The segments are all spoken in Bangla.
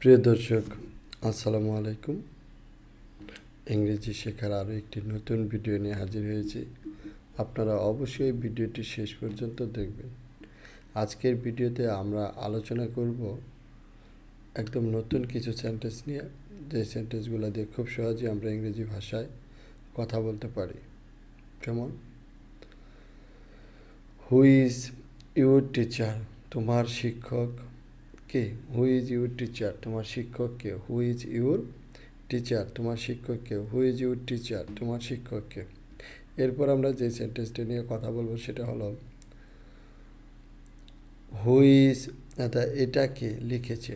প্রিয় দর্শক, আসসালামু আলাইকুম। ইংরেজি শেখার আরও একটি নতুন ভিডিও নিয়ে হাজির হয়েছি। আপনারা অবশ্যই ভিডিওটি শেষ পর্যন্ত দেখবেন। আজকের ভিডিওতে আমরা আলোচনা করব একদম নতুন কিছু সেন্টেন্স নিয়ে, যে সেন্টেন্সগুলো দিয়ে খুব সহজে আমরা ইংরেজি ভাষায় কথা বলতে পারি। যেমন, হু ইজ ইউর টিচার? তোমার শিক্ষক কে? Who is your teacher? তোমার শিক্ষক কে? Who is your teacher? তোমার শিক্ষক কে? Who is your teacher? তোমার শিক্ষক কে? এরপর আমরা যে সেন্টেন্সটা নিয়ে কথা বলবো সেটা হলো, হু ইজ, এটা কে লিখেছে?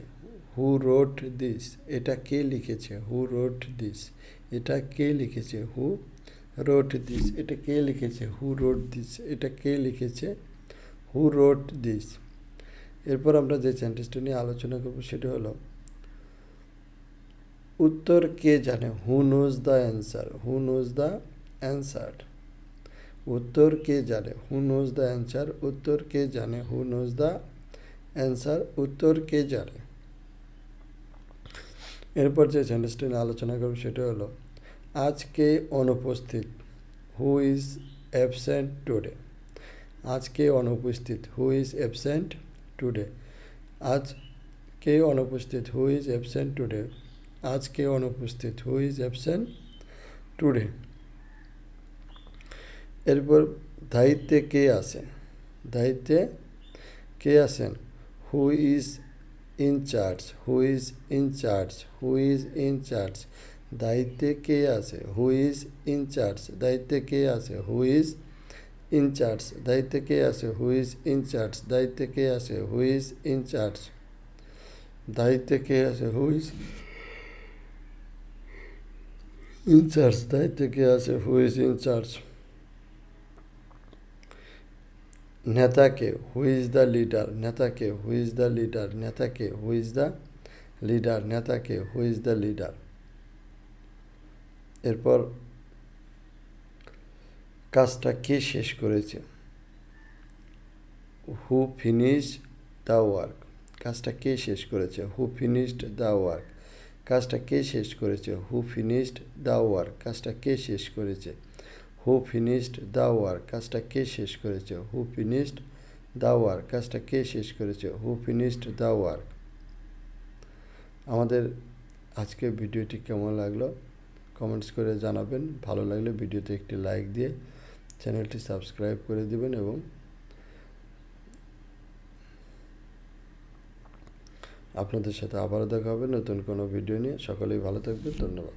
হু রোট দিস? এটা কে লিখেছে? হু রোট দিস? এটা কে লিখেছে? হু রোট দিস? এটা কে লিখেছে? হু রোট দিস? এটা কে লিখেছে? হু রোট দিস? এরপর আমরা যে সেন্টেন্সটা নিয়ে আলোচনা করবো সেটা হলো, উত্তর কে জানে? Who knows the answer? Who knows the answer? উত্তর কে জানে? Who knows the answer? উত্তর কে জানে? Who knows the answer? উত্তর কে জানে? এরপর যে সেন্টেন্সটা নিয়ে আলোচনা করব সেটা হলো, আজকে অনুপস্থিত? Who is absent today? আজকে অনুপস্থিত? Who is absent today? আজ কে অনুপস্থিত? Who is absent today? আজ কে অনুপস্থিত? Who is absent today? এরপর দায়িত্বে কে আছেন? দায়িত্বে কে আছেন? হু is in charge? Who is in charge? Who is in charge? দায়িত্বে কে আছে? Who is in charge? দায়িত্বে কে আছে? Who is in charge? দায়িত্বে কে আছে? Who is in charge? দায়িত্বে কে আছে? Who is in charge? দায়িত্বে কে আছে? Who is in charge? দায়িত্বে কে আছে? Who is in charge? নেতাকে? Who is the leader? নেতাকে? Who is the leader? নেতাকে? Who is the leader? নেতাকে? Who is the leader? এরপর কাজটা কে শেষ করেছে? Who finish the work? কাজটা কে শেষ করেছে? Who finished the work? কাজটা কে শেষ করেছে? Who finished the work? কাজটা কে শেষ করেছে? Who finished the work? কাজটা কে শেষ করেছে? Who finished the work? কাজটা কে শেষ করেছে? Who finished the work? আমাদের আজকের ভিডিওটি কেমন লাগলো কমেন্টস করে জানাবেন। ভালো লাগলে ভিডিওতে একটি লাইক দিয়ে চ্যানেলটি সাবস্ক্রাইব করে দিবেন এবং আপনাদের সাথে আবারও দেখা হবে নতুন কোনো ভিডিও নিয়ে। সকলেই ভালো থাকবেন। ধন্যবাদ।